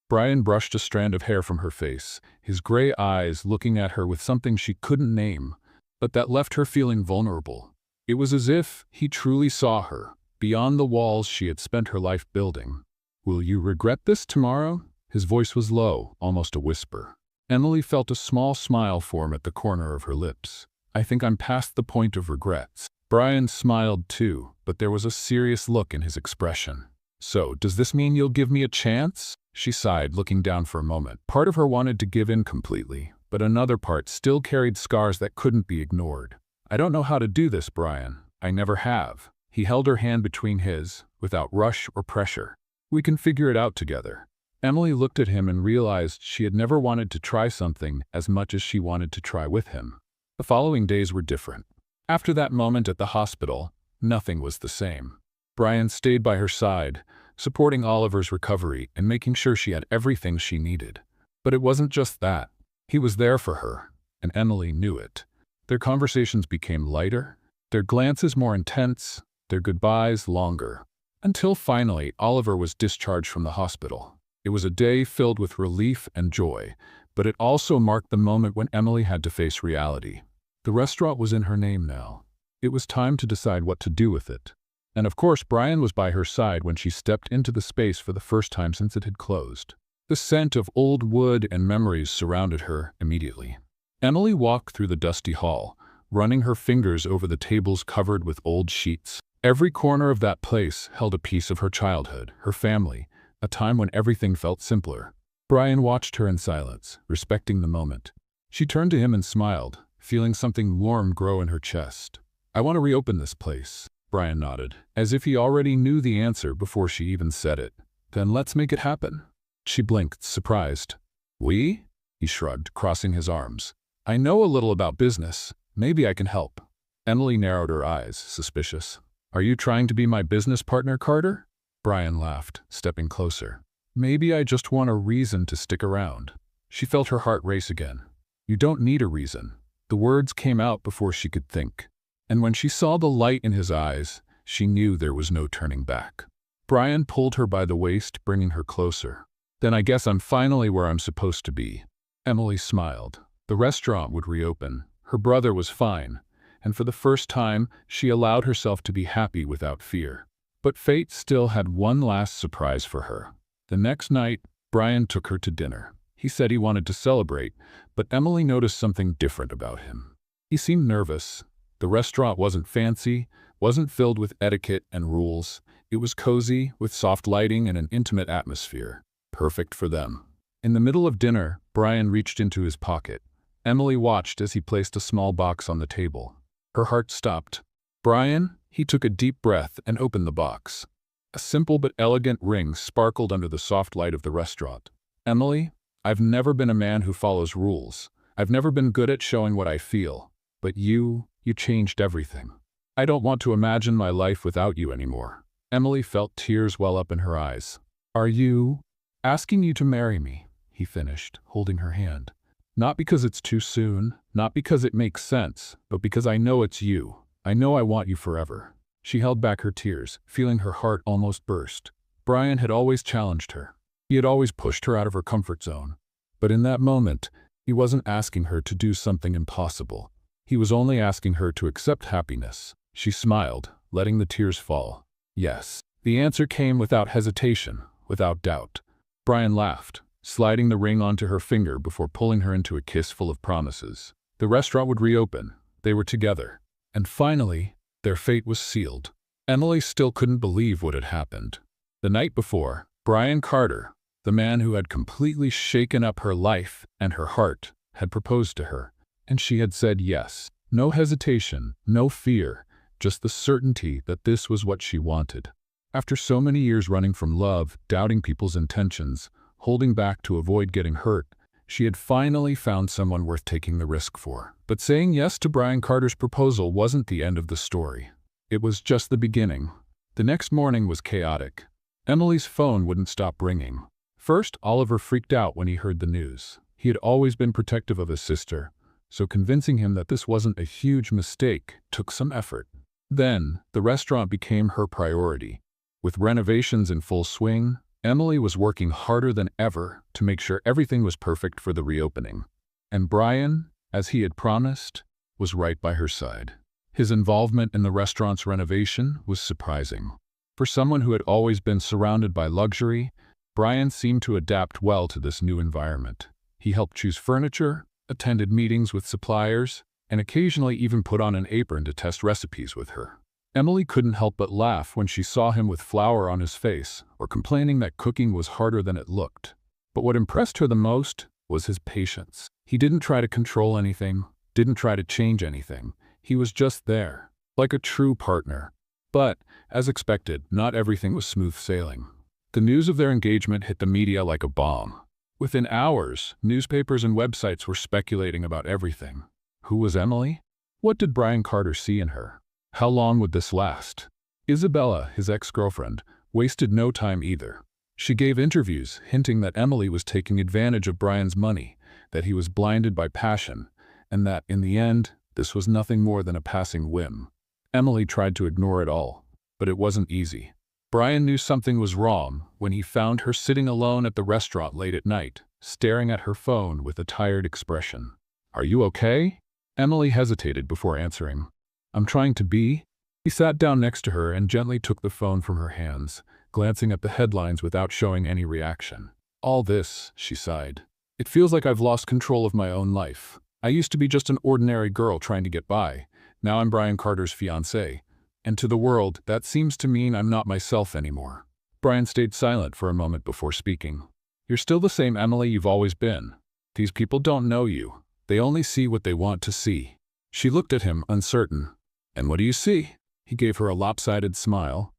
Brian brushed a strand of hair from her face, his gray eyes looking at her with something she couldn't name, but that left her feeling vulnerable. It was as if he truly saw her, beyond the walls she had spent her life building. "Will you regret this tomorrow?" His voice was low, almost a whisper. Emily felt a small smile form at the corner of her lips. "I think I'm past the point of regrets." Brian smiled too, but there was a serious look in his expression. "So, does this mean you'll give me a chance?" She sighed, looking down for a moment. Part of her wanted to give in completely, but another part still carried scars that couldn't be ignored. "I don't know how to do this, Brian. I never have." He held her hand between his, without rush or pressure. "We can figure it out together." Emily looked at him and realized she had never wanted to try something as much as she wanted to try with him. The following days were different. After that moment at the hospital, nothing was the same. Brian stayed by her side, supporting Oliver's recovery and making sure she had everything she needed. But it wasn't just that. He was there for her, and Emily knew it. Their conversations became lighter, their glances more intense, their goodbyes longer. Until finally, Oliver was discharged from the hospital. It was a day filled with relief and joy, but it also marked the moment when Emily had to face reality. The restaurant was in her name now. It was time to decide what to do with it. And of course, Brian was by her side when she stepped into the space for the first time since it had closed. The scent of old wood and memories surrounded her immediately. Emily walked through the dusty hall, running her fingers over the tables covered with old sheets. Every corner of that place held a piece of her childhood, her family, a time when everything felt simpler. Brian watched her in silence, respecting the moment. She turned to him and smiled, feeling something warm grow in her chest. "I want to reopen this place," Brian nodded, as if he already knew the answer before she even said it. "Then let's make it happen." She blinked, surprised. "We?" He shrugged, crossing his arms. "I know a little about business. Maybe I can help." Emily narrowed her eyes, suspicious. "Are you trying to be my business partner, Carter?" Brian laughed, stepping closer. "Maybe I just want a reason to stick around." She felt her heart race again. "You don't need a reason." The words came out before she could think. And when she saw the light in his eyes, she knew there was no turning back. Brian pulled her by the waist, bringing her closer. "Then I guess I'm finally where I'm supposed to be." Emily smiled. The restaurant would reopen. Her brother was fine, and for the first time, she allowed herself to be happy without fear. But fate still had one last surprise for her. The next night, Brian took her to dinner. He said he wanted to celebrate, but Emily noticed something different about him. He seemed nervous. The restaurant wasn't fancy, wasn't filled with etiquette and rules. It was cozy, with soft lighting and an intimate atmosphere. Perfect for them. In the middle of dinner, Brian reached into his pocket. Emily watched as he placed a small box on the table. Her heart stopped. "Brian?" He took a deep breath and opened the box. A simple but elegant ring sparkled under the soft light of the restaurant. "Emily, I've never been a man who follows rules. I've never been good at showing what I feel. But you changed everything. I don't want to imagine my life without you anymore." Emily felt tears well up in her eyes. "Are you?" "Asking you to marry me," he finished, holding her hand. "Not because it's too soon, not because it makes sense, but because I know it's you. I know I want you forever." She held back her tears, feeling her heart almost burst. Brian had always challenged her. He had always pushed her out of her comfort zone. But in that moment, he wasn't asking her to do something impossible. He was only asking her to accept happiness. She smiled, letting the tears fall. Yes. The answer came without hesitation, without doubt. Brian laughed, sliding the ring onto her finger before pulling her into a kiss full of promises. The restaurant would reopen. They were together. And finally, their fate was sealed. Emily still couldn't believe what had happened. The night before, Brian Carter, the man who had completely shaken up her life and her heart, had proposed to her. And she had said yes. No hesitation, no fear, just the certainty that this was what she wanted. After so many years running from love, doubting people's intentions, holding back to avoid getting hurt, she had finally found someone worth taking the risk for. But saying yes to Brian Carter's proposal wasn't the end of the story. It was just the beginning. The next morning was chaotic. Emily's phone wouldn't stop ringing. First, Oliver freaked out when he heard the news. He had always been protective of his sister, so convincing him that this wasn't a huge mistake took some effort. Then, the restaurant became her priority. With renovations in full swing, Emily was working harder than ever to make sure everything was perfect for the reopening. And Brian, as he had promised, was right by her side. His involvement in the restaurant's renovation was surprising. For someone who had always been surrounded by luxury, Brian seemed to adapt well to this new environment. He helped choose furniture, attended meetings with suppliers, and occasionally even put on an apron to test recipes with her. Emily couldn't help but laugh when she saw him with flour on his face or complaining that cooking was harder than it looked. But what impressed her the most was his patience. He didn't try to control anything, didn't try to change anything. He was just there, like a true partner. But, as expected, not everything was smooth sailing. The news of their engagement hit the media like a bomb. Within hours, newspapers and websites were speculating about everything. Who was Emily? What did Brian Carter see in her? How long would this last? Isabella, his ex-girlfriend, wasted no time either. She gave interviews hinting that Emily was taking advantage of Brian's money, that he was blinded by passion, and that, in the end, this was nothing more than a passing whim. Emily tried to ignore it all, but it wasn't easy. Brian knew something was wrong when he found her sitting alone at the restaurant late at night, staring at her phone with a tired expression. "Are you okay?" Emily hesitated before answering. "I'm trying to be." He sat down next to her and gently took the phone from her hands, glancing at the headlines without showing any reaction. All this, she sighed. It feels like I've lost control of my own life. I used to be just an ordinary girl trying to get by. Now I'm Brian Carter's fiancée. And to the world, that seems to mean I'm not myself anymore. Brian stayed silent for a moment before speaking. You're still the same Emily you've always been. These people don't know you. They only see what they want to see. She looked at him, uncertain. And what do you see? He gave her a lopsided smile.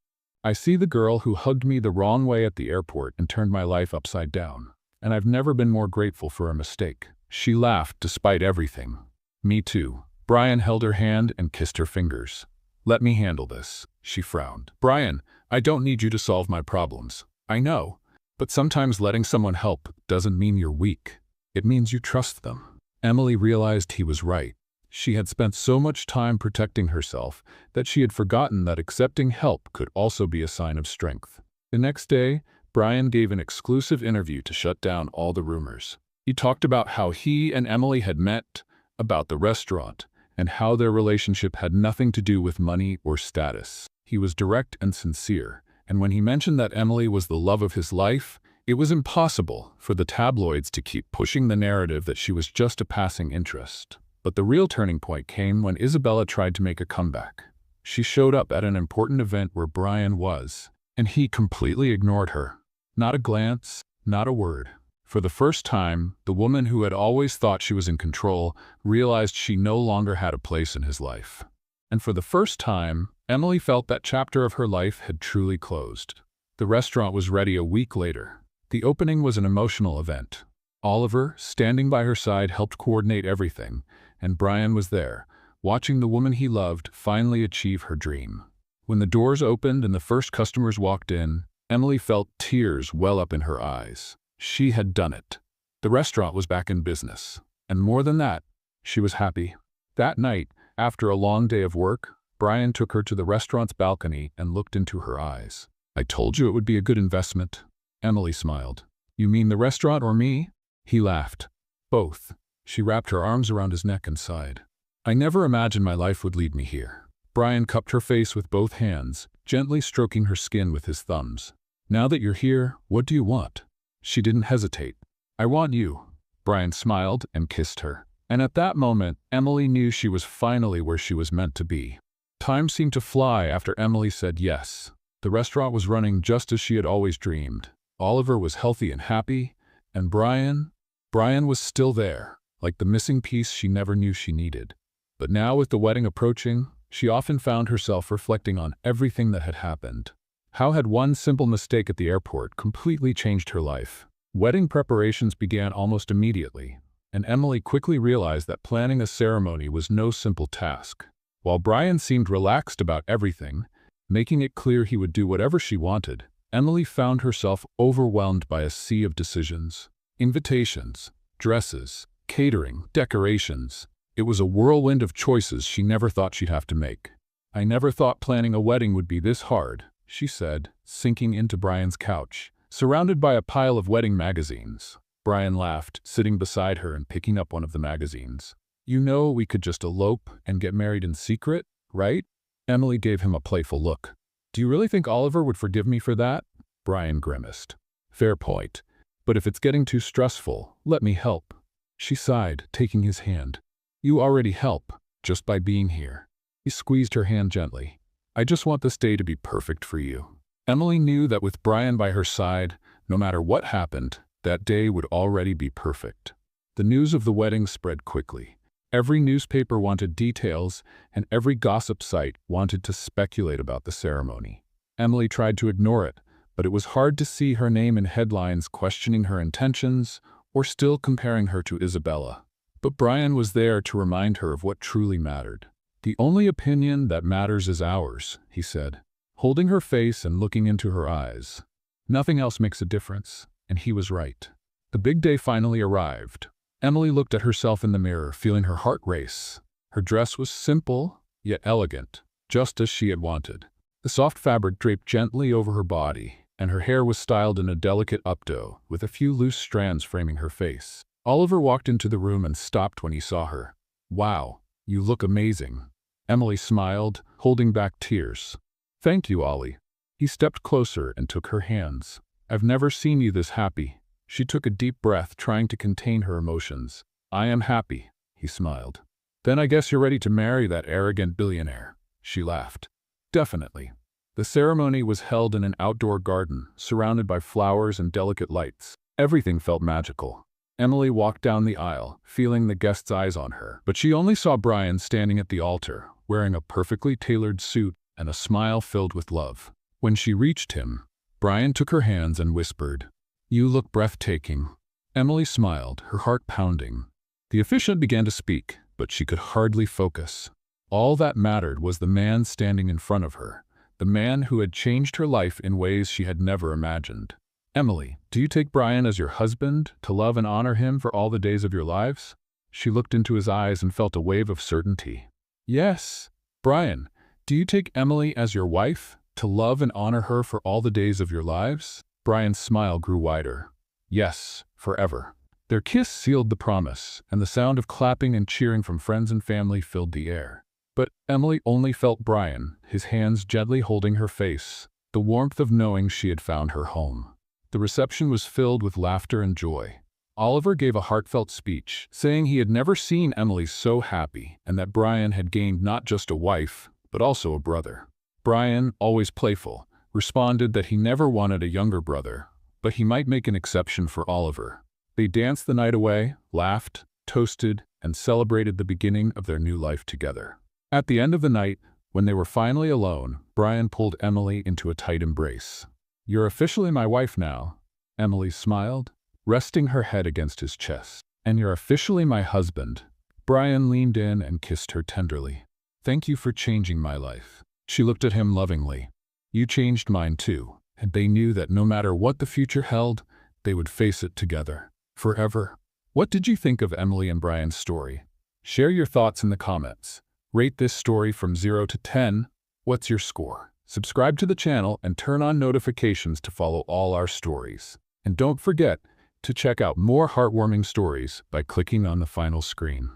I see the girl who hugged me the wrong way at the airport and turned my life upside down. And I've never been more grateful for a mistake. She laughed despite everything. Me too. Brian held her hand and kissed her fingers. Let me handle this, she frowned. Brian, I don't need you to solve my problems. I know. But sometimes letting someone help doesn't mean you're weak. It means you trust them. Emily realized he was right. She had spent so much time protecting herself that she had forgotten that accepting help could also be a sign of strength. The next day, Brian gave an exclusive interview to shut down all the rumors. He talked about how he and Emily had met, about the restaurant, and how their relationship had nothing to do with money or status. He was direct and sincere, and when he mentioned that Emily was the love of his life, it was impossible for the tabloids to keep pushing the narrative that she was just a passing interest. But the real turning point came when Isabella tried to make a comeback. She showed up at an important event where Brian was, and he completely ignored her. Not a glance, not a word. For the first time, the woman who had always thought she was in control realized she no longer had a place in his life. And for the first time, Emily felt that chapter of her life had truly closed. The restaurant was ready a week later. The opening was an emotional event. Oliver, standing by her side, helped coordinate everything, and Brian was there, watching the woman he loved finally achieve her dream. When the doors opened and the first customers walked in, Emily felt tears well up in her eyes. She had done it. The restaurant was back in business. And more than that, she was happy. That night, after a long day of work, Brian took her to the restaurant's balcony and looked into her eyes. I told you it would be a good investment. Emily smiled. You mean the restaurant or me? He laughed. Both. She wrapped her arms around his neck and sighed. I never imagined my life would lead me here. Brian cupped her face with both hands, gently stroking her skin with his thumbs. Now that you're here, what do you want? She didn't hesitate. I want you. Brian smiled and kissed her. And at that moment, Emily knew she was finally where she was meant to be. Time seemed to fly after Emily said yes. The restaurant was running just as she had always dreamed. Oliver was healthy and happy, and Brian was still there, like the missing piece she never knew she needed. But now with the wedding approaching, she often found herself reflecting on everything that had happened. How had one simple mistake at the airport completely changed her life? Wedding preparations began almost immediately, and Emily quickly realized that planning a ceremony was no simple task. While Brian seemed relaxed about everything, making it clear he would do whatever she wanted, Emily found herself overwhelmed by a sea of decisions. Invitations, dresses, catering, decorations. It was a whirlwind of choices she never thought she'd have to make. I never thought planning a wedding would be this hard, she said, sinking into Brian's couch, surrounded by a pile of wedding magazines. Brian laughed, sitting beside her and picking up one of the magazines. You know we could just elope and get married in secret, right? Emily gave him a playful look. Do you really think Oliver would forgive me for that? Brian grimaced. Fair point. But if it's getting too stressful, let me help. She sighed, taking his hand. You already help, just by being here. He squeezed her hand gently. I just want this day to be perfect for you. Emily knew that with Brian by her side, no matter what happened, that day would already be perfect. The news of the wedding spread quickly. Every newspaper wanted details, and every gossip site wanted to speculate about the ceremony. Emily tried to ignore it, but it was hard to see her name in headlines questioning her intentions or still comparing her to Isabella. But Brian was there to remind her of what truly mattered. The only opinion that matters is ours, he said, holding her face and looking into her eyes. Nothing else makes a difference, and he was right. The big day finally arrived. Emily looked at herself in the mirror, feeling her heart race. Her dress was simple, yet elegant, just as she had wanted. The soft fabric draped gently over her body, and her hair was styled in a delicate updo, with a few loose strands framing her face. Oliver walked into the room and stopped when he saw her. Wow, you look amazing. Emily smiled, holding back tears. Thank you, Ollie. He stepped closer and took her hands. I've never seen you this happy, She took a deep breath, trying to contain her emotions. "I am happy," he smiled. "Then I guess you're ready to marry that arrogant billionaire," she laughed. "Definitely." The ceremony was held in an outdoor garden, surrounded by flowers and delicate lights. Everything felt magical. Emily walked down the aisle, feeling the guests' eyes on her, but she only saw Brian standing at the altar, wearing a perfectly tailored suit and a smile filled with love. When she reached him, Brian took her hands and whispered, "You look breathtaking." Emily smiled, her heart pounding. The officiant began to speak, but she could hardly focus. All that mattered was the man standing in front of her, the man who had changed her life in ways she had never imagined. "Emily, do you take Brian as your husband, to love and honor him for all the days of your lives?" She looked into his eyes and felt a wave of certainty. "Yes." "Brian, do you take Emily as your wife, to love and honor her for all the days of your lives?" Brian's smile grew wider. "Yes, forever." Their kiss sealed the promise, and the sound of clapping and cheering from friends and family filled the air. But Emily only felt Brian, his hands gently holding her face, the warmth of knowing she had found her home. The reception was filled with laughter and joy. Oliver gave a heartfelt speech, saying he had never seen Emily so happy and that Brian had gained not just a wife, but also a brother. Brian, always playful, responded that he never wanted a younger brother, but he might make an exception for Oliver. They danced the night away, laughed, toasted, and celebrated the beginning of their new life together. At the end of the night, when they were finally alone, Brian pulled Emily into a tight embrace. "You're officially my wife now," Emily smiled, resting her head against his chest. "And you're officially my husband." Brian leaned in and kissed her tenderly. "Thank you for changing my life." She looked at him lovingly. "You changed mine too." And they knew that no matter what the future held, they would face it together. Forever. What did you think of Emily and Brian's story? Share your thoughts in the comments. Rate this story from 0 to 10. What's your score? Subscribe to the channel and turn on notifications to follow all our stories. And don't forget to check out more heartwarming stories by clicking on the final screen.